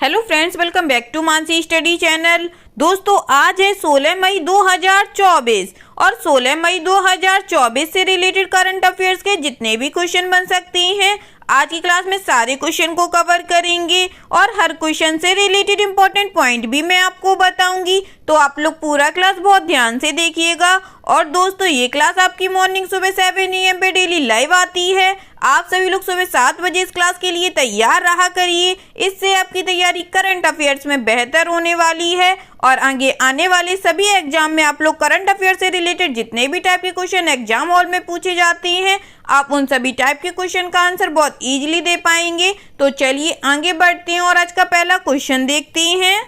Hello friends, welcome back to Mansi study channel. दोस्तों, आज है 16 मई 2024 और 16 मई 2024 से रिलेटेड करंट अफेयर्स के जितने भी क्वेश्चन बन सकते हैं आज की क्लास में सारे क्वेश्चन को कवर करेंगे और हर क्वेश्चन से रिलेटेड इंपॉर्टेंट पॉइंट भी मैं आपको बताऊंगी। तो आप लोग पूरा क्लास बहुत ध्यान से देखिएगा। और दोस्तों, ये क्लास आपकी मॉर्निंग सुबह 7 AM पे डेली लाइव आती है। आप सभी लोग सुबह 7 बजे इस क्लास के लिए तैयार रहा करिए। इससे आपकी तैयारी करंट अफेयर्स में बेहतर होने वाली है और आगे आने वाले सभी एग्जाम में आप लोग करंट अफेयर से रिलेटेड जितने भी टाइप के क्वेश्चन एग्जाम हॉल में पूछे जाते हैं, आप उन सभी टाइप के क्वेश्चन का आंसर बहुत इजीली दे पाएंगे। तो चलिए आगे बढ़ते हैं और आज का पहला क्वेश्चन देखते हैं।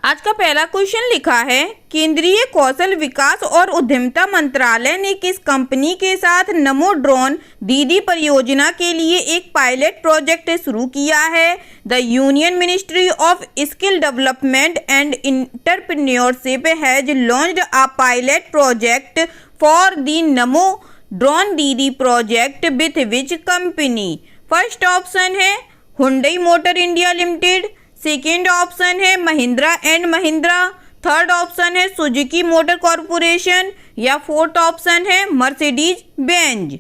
आज का पहला क्वेश्चन लिखा है, केंद्रीय कौशल विकास और उद्यमिता मंत्रालय ने किस कंपनी के साथ नमो ड्रोन दीदी परियोजना के लिए एक पायलट प्रोजेक्ट शुरू किया है? The union ministry of skill development and entrepreneurship has launched a pilot project for the Namo drone Didi project with which company? First option है Hyundai motor India limited, second option है Mahindra and Mahindra, third option है Suzuki motor corporation या fourth option है Mercedes Benz.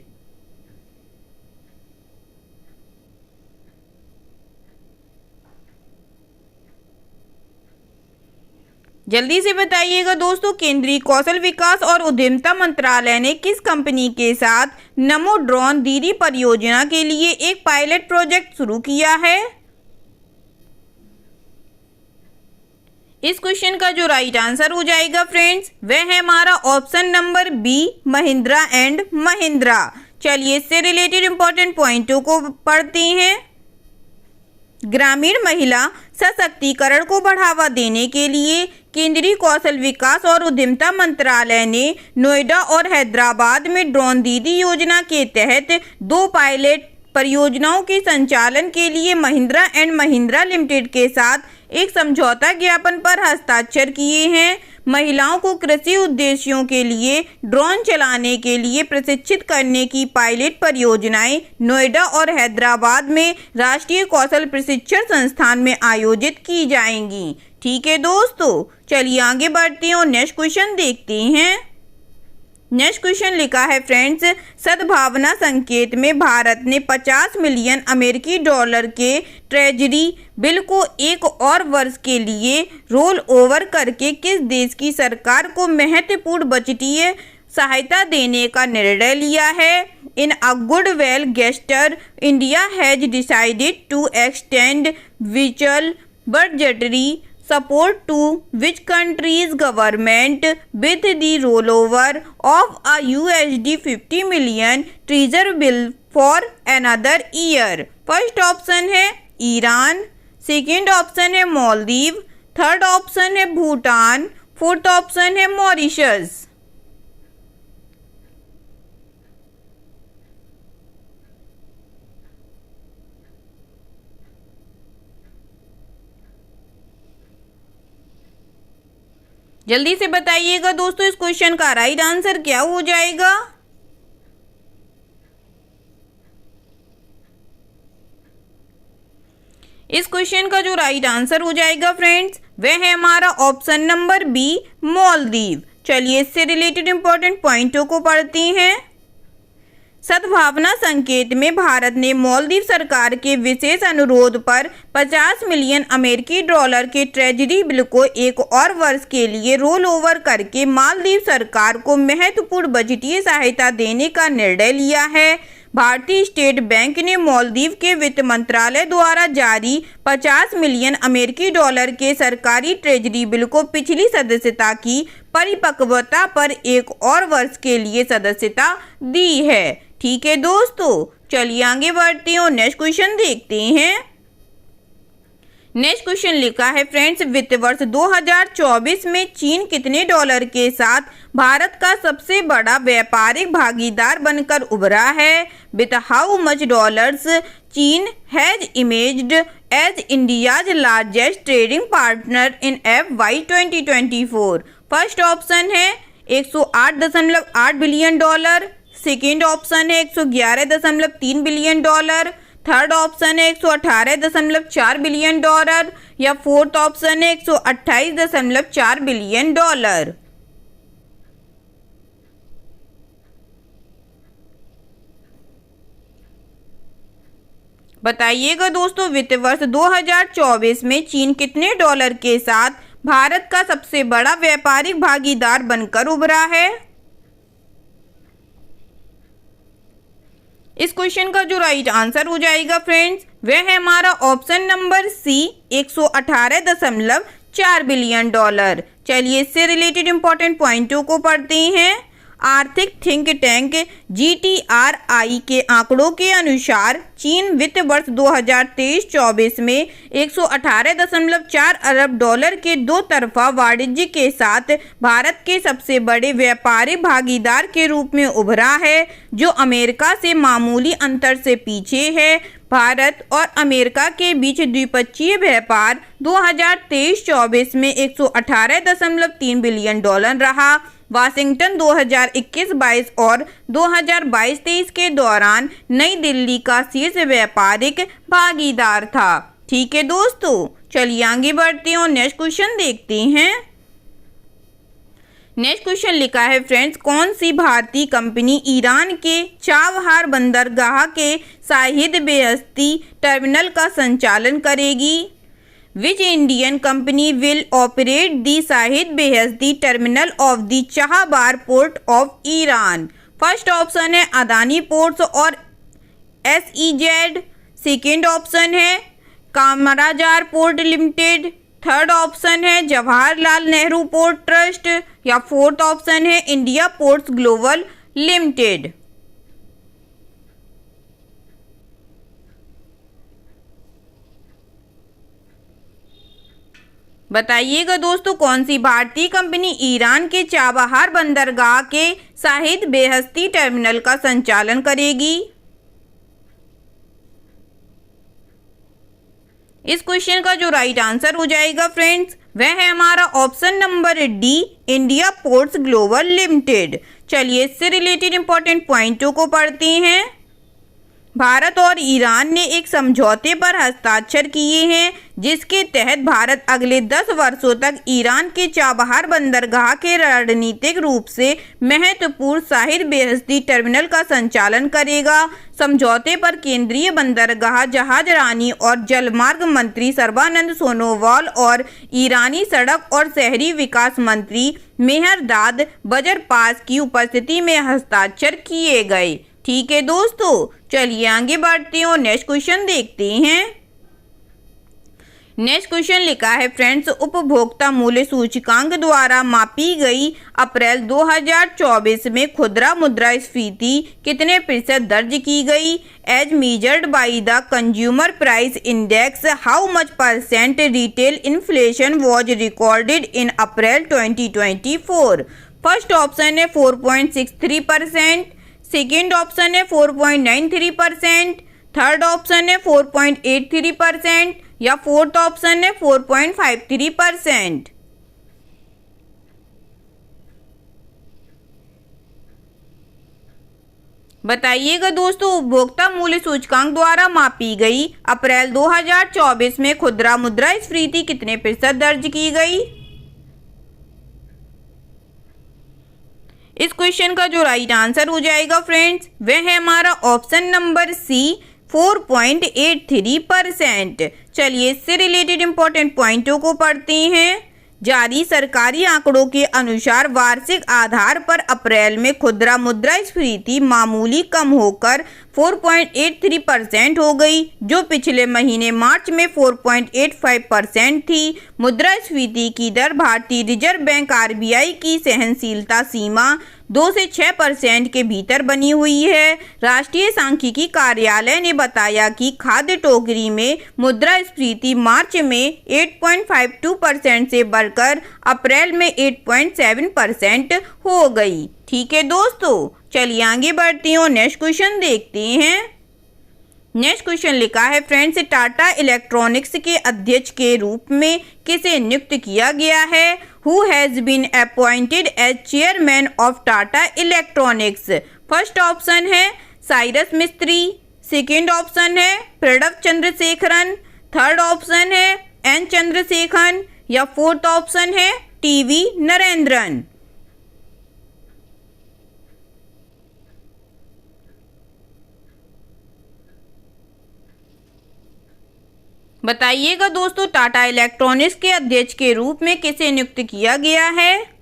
जल्दी से बताइएगा दोस्तों, केंद्रीय कौशल विकास और उद्यमिता मंत्रालय ने किस कंपनी के साथ नमो ड्रोन दीदी परियोजना के लिए एक पायलट प्रोजेक्ट शुरू किया है? इस क्वेश्चन का जो राइट आंसर हो जाएगा फ्रेंड्स, वह है हमारा option number B, Mahindra and Mahindra. चलिए इससे रिलेटेड इंपॉर्टेंट पॉइंटों को पढ़ते हैं। ग्रामीण महिला सशक्तिकरण को बढ़ावा देने के लिए केंद्रीय कौशल विकास और उद्यमिता मंत्रालय ने नोएडा और हैदराबाद में ड्रोन दीदी योजना के तहत 2 पायलट परियोजनाओं के संचालन के लिए महिंद्रा एंड महिंद्रा लिमिटेड के साथ एक समझौता ज्ञापन पर हस्ताक्षर किए हैं। महिलाओं को कृषि उद्देश्यों के लिए ड्रोन चलाने के लिए प्रशिक्षित करने की पायलट परियोजनाएं नोएडा और हैदराबाद में राष्ट्रीय कौशल प्रशिक्षण संस्थान में आयोजित की जाएंगी। ठीक है दोस्तों, चलिए आगे बढ़ते हैं और नेक्स्ट क्वेश्चन देखते हैं। नेक्स्ट क्वेश्चन लिखा है फ्रेंड्स, सद्भावना संकेत में भारत ने 50 मिलियन अमेरिकी डॉलर के ट्रेजरी बिल को एक और वर्ष के लिए रोल ओवर करके किस देश की सरकार को महत्वपूर्ण बजटीय सहायता देने का निर्णय लिया है? In a goodwill gesture, India has decided to extend विचुअल budgetary support to which country's government with the rollover of a USD 50 million treasury bill for another year? First option है ईरान, सेकेंड ऑप्शन है Maldives, third option है Bhutan, fourth option है Mauritius. जल्दी से बताइएगा दोस्तों, इस क्वेश्चन का राइट आंसर क्या हो जाएगा? इस क्वेश्चन का जो राइट आंसर हो जाएगा फ्रेंड्स, वह है हमारा ऑप्शन नंबर बी, मालदीव। चलिए इससे रिलेटेड इंपॉर्टेंट पॉइंटों को पढ़ते हैं। सद्भावना संकेत में भारत ने मालदीव सरकार के विशेष अनुरोध पर 50 मिलियन अमेरिकी डॉलर के ट्रेजरी बिल को एक और वर्ष के लिए रोल ओवर करके मालदीव सरकार को महत्वपूर्ण बजटीय सहायता देने का निर्णय लिया है। भारतीय स्टेट बैंक ने मालदीव के वित्त मंत्रालय द्वारा जारी 50 मिलियन अमेरिकी डॉलर के सरकारी ट्रेजरी बिल को पिछली सदस्यता की परिपक्वता पर एक और वर्ष के लिए सदस्यता दी है। ठीक है दोस्तों, चलिए आगे बढ़ते हैं और नेक्स्ट क्वेश्चन देखते हैं। नेक्स्ट क्वेश्चन लिखा है फ्रेंड्स, वित्त वर्ष 2024 में चीन कितने डॉलर के साथ भारत का सबसे बड़ा व्यापारिक भागीदार बनकर उभरा है? विथ हाउ मच डॉलर्स चीन has emerged as India's largest trading partner in FY 2024? First option है 108.8 बिलियन डॉलर, सेकेंड ऑप्शन है 111.3 बिलियन डॉलर, थर्ड ऑप्शन है 118.4 बिलियन डॉलर या फोर्थ ऑप्शन है 128.4 बिलियन डॉलर। बताइएगा दोस्तों, वित्त वर्ष 2024 में चीन कितने डॉलर के साथ भारत का सबसे बड़ा व्यापारिक भागीदार बनकर उभरा है? इस क्वेश्चन का जो राइट आंसर हो जाएगा फ्रेंड्स, वह है हमारा option number C 118.4 billion dollar. चलिए इससे रिलेटेड इंपॉर्टेंट पॉइंटों को पढ़ते हैं। आर्थिक थिंक टैंक GTRI के आंकड़ों के अनुसार चीन वित्त वर्ष 2023-24 में 118.4 अरब डॉलर के दो तरफा वाणिज्य के साथ भारत के सबसे बड़े व्यापारिक भागीदार के रूप में उभरा है, जो अमेरिका से मामूली अंतर से पीछे है। भारत और अमेरिका के बीच द्विपक्षीय व्यापार 2023-24 में 118.3 बिलियन डॉलर रहा। वाशिंगटन 2021-22 और 2022-23 के दौरान नई दिल्ली का शीर्ष व्यापारिक भागीदार था। ठीक है दोस्तों, चलिए आगे बढ़ते हैं और नेक्स्ट क्वेश्चन देखते हैं। नेक्स्ट क्वेश्चन लिखा है फ्रेंड्स, कौन सी भारतीय कंपनी ईरान के चाबहार बंदरगाह के शाहिद बेहश्ती टर्मिनल का संचालन करेगी? Which Indian company will operate the Shahid Beheshti terminal of the Chabahar port of Iran? First option है अदानी पोर्ट्स और SEZ। सेकेंड ऑप्शन है Kamarajar port limited. Third option है जवाहरलाल नेहरू पोर्ट ट्रस्ट या फोर्थ ऑप्शन है India ports global limited. बताइएगा दोस्तों, कौन सी भारतीय कंपनी ईरान के चाबहार बंदरगाह के शाहिद बेहश्ती टर्मिनल का संचालन करेगी? इस क्वेश्चन का जो राइट आंसर हो जाएगा फ्रेंड्स, वह है हमारा option number D India ports global limited. चलिए इससे रिलेटेड इंपॉर्टेंट पॉइंटों को पढ़ते हैं। भारत और ईरान ने एक समझौते पर हस्ताक्षर किए हैं, जिसके तहत भारत अगले 10 वर्षों तक ईरान के चाबहार बंदरगाह के रणनीतिक रूप से महत्वपूर्ण शाहिद बेहश्ती टर्मिनल का संचालन करेगा। समझौते पर केंद्रीय बंदरगाह, जहाजरानी और जलमार्ग मंत्री सर्बानंद सोनोवाल और ईरानी सड़क और शहरी विकास मंत्री मेहरदाद बजरपास की उपस्थिति में हस्ताक्षर किए गए। ठीक है दोस्तों, चलिए आगे बढ़ते हैं और नेक्स्ट क्वेश्चन देखते हैं। नेक्स्ट क्वेश्चन लिखा है फ्रेंड्स, उपभोक्ता मूल्य सूचकांक द्वारा मापी गई अप्रैल 2024 में खुदरा मुद्रास्फीति कितने प्रतिशत दर्ज की गई? As measured by the consumer price index, how much percent retail inflation was recorded in April 2024? First option है 4.63%, सेकेंड ऑप्शन है 4.93%, थर्ड ऑप्शन है 4.83% या फोर्थ ऑप्शन है 4.53%। बताइएगा दोस्तों, उपभोक्ता मूल्य सूचकांक द्वारा मापी गई अप्रैल 2024 में खुदरा मुद्रास्फीति कितने प्रतिशत दर्ज की गई? इस क्वेश्चन का जो राइट आंसर हो जाएगा फ्रेंड्स, वह है हमारा ऑप्शन नंबर सी 4.83%। चलिए इससे रिलेटेड इंपॉर्टेंट पॉइंटों को पढ़ते हैं। जारी सरकारी आंकड़ों के अनुसार वार्षिक आधार पर अप्रैल में खुदरा मुद्रास्फीति मामूली कम होकर 4.83% हो गई, जो पिछले महीने मार्च में 4.85% थी। मुद्रास्फीति की दर भारतीय रिजर्व बैंक RBI की सहनशीलता सीमा 2 से 6% के भीतर बनी हुई है। राष्ट्रीय सांख्यिकी कार्यालय ने बताया कि खाद्य टोकरी में मुद्रास्फीति मार्च में 8.52% से बढ़कर अप्रैल में 8.7% हो गई। ठीक है दोस्तों, चलिए आगे बढ़ते हैं और नेक्स्ट क्वेश्चन देखते हैं। नेक्स्ट क्वेश्चन लिखा है फ्रेंड्स, टाटा इलेक्ट्रॉनिक्स के अध्यक्ष के रूप में किसे नियुक्त किया गया है? Who has been appointed as chairman of Tata Electronics? First option है साइरस मिस्त्री, सेकेंड ऑप्शन है प्रणब चंद्रशेखरन, थर्ड ऑप्शन है एन चंद्रशेखरन या फोर्थ ऑप्शन है टीवी नरेंद्रन। बताइएगा दोस्तों, टाटा इलेक्ट्रॉनिक्स के अध्यक्ष के रूप में किसे नियुक्त किया गया है?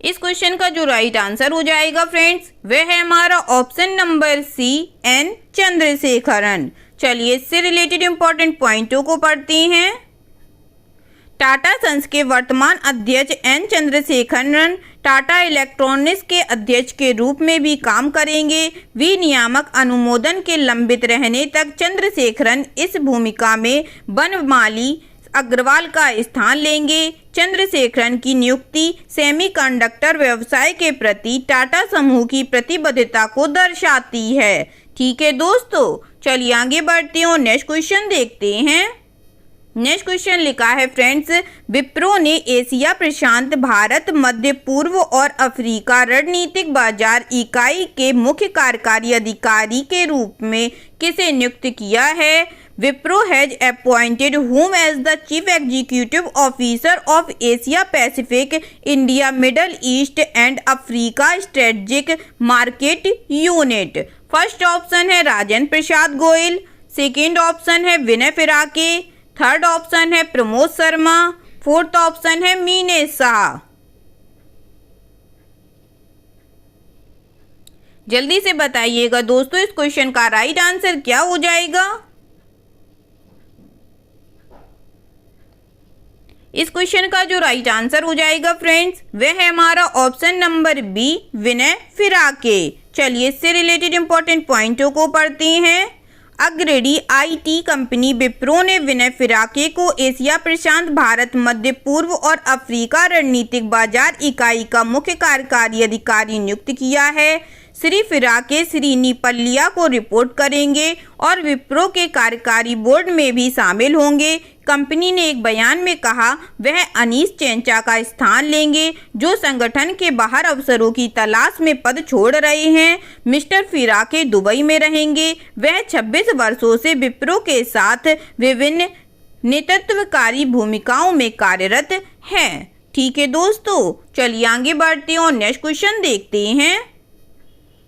इस क्वेश्चन का जो राइट आंसर हो जाएगा फ्रेंड्स, वह है हमारा option number C, N Chandrasekaran. चलिए इससे रिलेटेड इंपॉर्टेंट पॉइंटों को पढ़ते हैं। टाटा सन्स के वर्तमान अध्यक्ष एन चंद्रशेखरन टाटा इलेक्ट्रॉनिक्स के अध्यक्ष के रूप में भी काम करेंगे। विनियामक अनुमोदन के लंबित रहने तक चंद्रशेखरन इस भूमिका में बनमाली अग्रवाल का स्थान लेंगे। चंद्रशेखरन की नियुक्ति सेमीकंडक्टर व्यवसाय के प्रति टाटा समूह की प्रतिबद्धता को दर्शाती है। ठीक है दोस्तों, चलिए आगे बढ़ते हैं और नेक्स्ट क्वेश्चन देखते हैं। नेक्स्ट क्वेश्चन लिखा है फ्रेंड्स, विप्रो ने एशिया प्रशांत, भारत, मध्य पूर्व और अफ्रीका रणनीतिक बाजार इकाई के मुख्य कार्यकारी अधिकारी के रूप में किसे नियुक्त किया है? Wipro has appointed whom as the chief executive officer of Asia Pacific, India, Middle East and Africa Strategic Market Unit। First option है राजेंद्र प्रसाद गोयल, सेकेंड ऑप्शन है विनय फिराके, थर्ड ऑप्शन है प्रमोद शर्मा, फोर्थ ऑप्शन है मीनेश शाह। जल्दी से बताइएगा दोस्तों, इस क्वेश्चन का राइट आंसर क्या हो जाएगा? इस क्वेश्चन का जो राइट आंसर हो जाएगा फ्रेंड्स, वह है हमारा ऑप्शन नंबर बी, विनय फिराके। चलिए इससे रिलेटेड इंपॉर्टेंट पॉइंटों को पढ़ते हैं। अग्रणी आईटी कंपनी विप्रो ने विनय फिराके को एशिया प्रशांत, भारत, मध्य पूर्व और अफ्रीका रणनीतिक बाजार इकाई का मुख्य कार्यकारी अधिकारी नियुक्त किया है। श्री फिराके श्री निपलिया को रिपोर्ट करेंगे और विप्रो के कार्यकारी बोर्ड में भी शामिल होंगे। कंपनी ने एक बयान में कहा वह अनीश चेंचा का स्थान लेंगे, जो संगठन के बाहर अवसरों की तलाश में पद छोड़ रहे हैं। मिस्टर फिराके दुबई में रहेंगे। वह 26 वर्षों से विप्रो के साथ विभिन्न नेतृत्वकारी भूमिकाओं में कार्यरत हैं। ठीक है दोस्तों, चलिए आगे बढ़ते हैं और नेक्स्ट क्वेश्चन देखते हैं।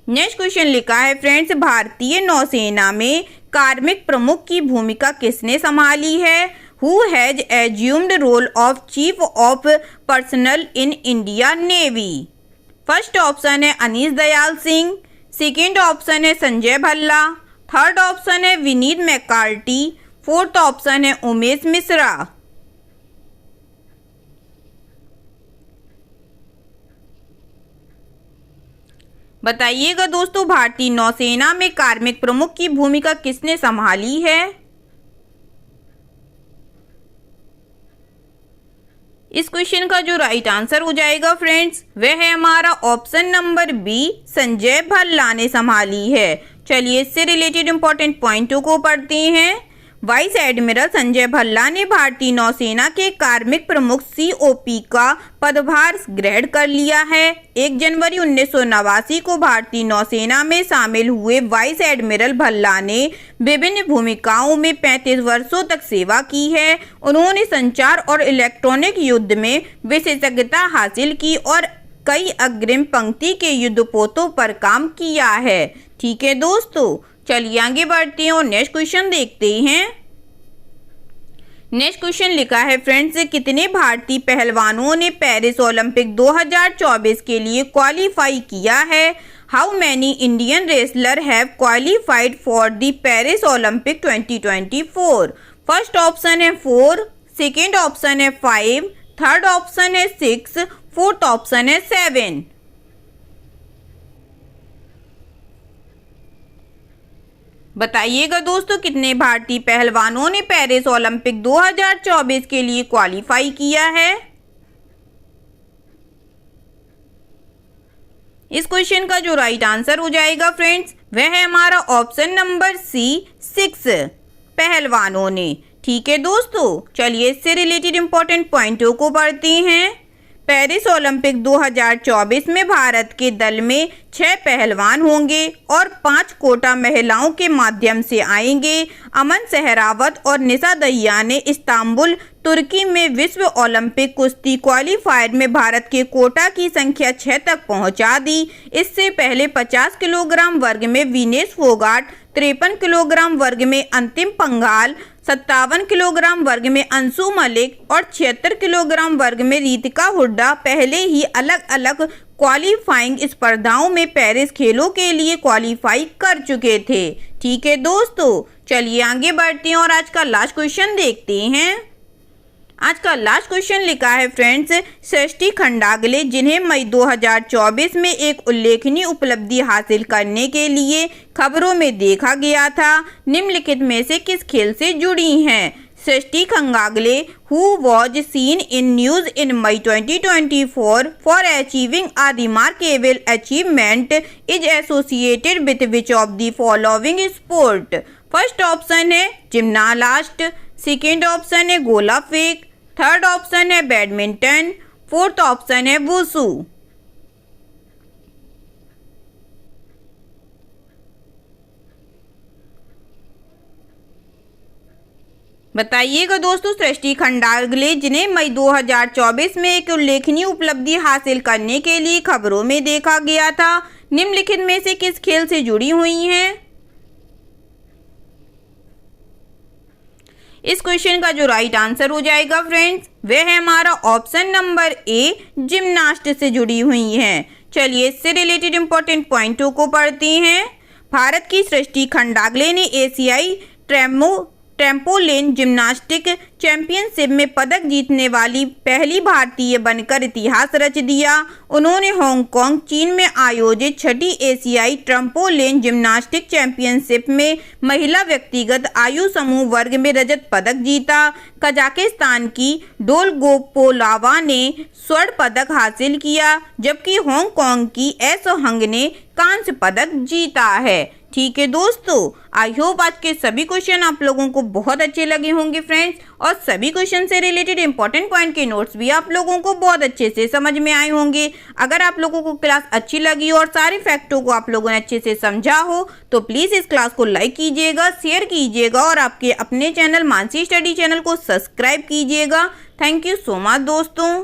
नेक्स्ट क्वेश्चन लिखा है फ्रेंड्स, भारतीय नौसेना में कार्मिक प्रमुख की भूमिका किसने संभाली है? Who has assumed role of Chief of Personnel in India Navy? First option है अनीश दयाल सिंह, सेकेंड ऑप्शन है संजय भल्ला, थर्ड ऑप्शन है विनीत मैकार्टी, फोर्थ ऑप्शन है उमेश मिश्रा। बताइएगा दोस्तों, भारतीय नौसेना में कार्मिक प्रमुख की भूमिका किसने संभाली है? इस क्वेश्चन का जो राइट आंसर हो जाएगा फ्रेंड्स, वह है हमारा option number B, Sanjay Bhalla ने संभाली है। चलिए इससे रिलेटेड इंपॉर्टेंट पॉइंटों को पढ़ते हैं। वाइस एडमिरल संजय भल्ला ने भारतीय नौसेना के कार्मिक प्रमुख COP का पदभार ग्रहण कर लिया है। 1 जनवरी 1989 को भारतीय नौसेना में शामिल हुए वाइस एडमिरल भल्ला ने विभिन्न भूमिकाओं में 35 वर्षों तक सेवा की है। उन्होंने संचार और इलेक्ट्रॉनिक युद्ध में विशेषज्ञता हासिल की और कई अग्रिम पंक्ति के युद्धपोतों पर काम किया है। ठीक है दोस्तों, चलिए आगे बढ़ते हैं और नेक्स्ट क्वेश्चन देखते हैं। नेक्स्ट क्वेश्चन लिखा है फ्रेंड्स, कितने भारतीय पहलवानों ने पेरिस ओलंपिक 2024 के लिए क्वालिफाई किया है? How many Indian wrestler have qualified for the Paris Olympic 2024? First option है 4, सेकेंड ऑप्शन है 5, थर्ड ऑप्शन है 6, फोर्थ ऑप्शन है 7। बताइएगा दोस्तों, कितने भारतीय पहलवानों ने पेरिस ओलंपिक 2024 के लिए क्वालिफाई किया है? इस क्वेश्चन का जो राइट आंसर हो जाएगा फ्रेंड्स, वह है हमारा ऑप्शन नंबर सी, 6 पहलवानों ने। ठीक है दोस्तों, चलिए इससे रिलेटेड इंपॉर्टेंट पॉइंटों को पढ़ते हैं। पेरिस ओलंपिक 2024 में भारत के दल में 6 पहलवान होंगे और 5 कोटा महिलाओं के माध्यम से आएंगे। अमन सहरावत और निशा दहिया ने इस्तांबुल तुर्की में विश्व ओलंपिक कुश्ती क्वालीफायर में भारत के कोटा की संख्या 6 तक पहुंचा दी। इससे पहले 50 किलोग्राम वर्ग में विनेश फोगाट, 53 किलोग्राम वर्ग में अंतिम पंघाल, 57 किलोग्राम वर्ग में अंशु मलिक और 76 किलोग्राम वर्ग में रितिका हुड्डा पहले ही अलग अलग क्वालिफाइंग स्पर्धाओं में पेरिस खेलों के लिए क्वालिफाई कर चुके थे। ठीक है दोस्तों, चलिए आगे बढ़ते हैं और आज का लास्ट क्वेश्चन देखते हैं। आज का लास्ट क्वेश्चन लिखा है फ्रेंड्स, सृष्टि खंडागले, जिन्हें मई 2024 में एक उल्लेखनीय उपलब्धि हासिल करने के लिए खबरों में देखा गया था, निम्नलिखित में से किस खेल से जुड़ी हैं? सृष्टि Khandagale, who was seen in news in May 2024 for achieving a remarkable achievement, is associated with which of the following sport? First option है जिम्नालास्ट, सेकेंड ऑप्शन है गोला फेंक, थर्ड ऑप्शन है बैडमिंटन, फोर्थ ऑप्शन है वुशु। बताइएगा दोस्तों, सृष्टि खंडागले, जिन्हें मई 2024 में एक उल्लेखनीय उपलब्धि हासिल करने के लिए खबरों में देखा गया था, निम्नलिखित में से किस खेल से जुड़ी हुई हैं? इस क्वेश्चन का जो राइट आंसर हो जाएगा फ्रेंड्स, वह है हमारा ऑप्शन नंबर ए, जिम्नास्ट से जुड़ी हुई हैं। चलिए इससे रिलेटेड इंपॉर्टेंट पॉइंटों को पढ़ते हैं। भारत की सृष्टि खंडागले ने एशियाई ट्रैम्पोलिन जिम्नास्टिक चैंपियनशिप में पदक जीतने वाली पहली भारतीय बनकर इतिहास रच दिया। उन्होंने हांगकांग, चीन में आयोजित 6ठी एशियाई ट्रैम्पोलिन जिम्नास्टिक चैंपियनशिप में महिला व्यक्तिगत आयु समूह वर्ग में रजत पदक जीता। कजाकिस्तान की डोलगोपोलावा ने स्वर्ण पदक हासिल किया, जबकि हांगकांग की एसोहंग ने कांस्य पदक जीता है। ठीक है दोस्तों, आई होप आज के सभी क्वेश्चन आप लोगों को बहुत अच्छे लगे होंगे फ्रेंड्स, और सभी क्वेश्चन से रिलेटेड इंपॉर्टेंट पॉइंट के नोट्स भी आप लोगों को बहुत अच्छे से समझ में आए होंगे। अगर आप लोगों को क्लास अच्छी लगी और सारे फैक्टों को आप लोगों ने अच्छे से समझा हो तो प्लीज़ इस क्लास को लाइक कीजिएगा, शेयर कीजिएगा और आपके अपने चैनल मानसी स्टडी चैनल को सब्सक्राइब कीजिएगा। थैंक यू सो मच दोस्तों।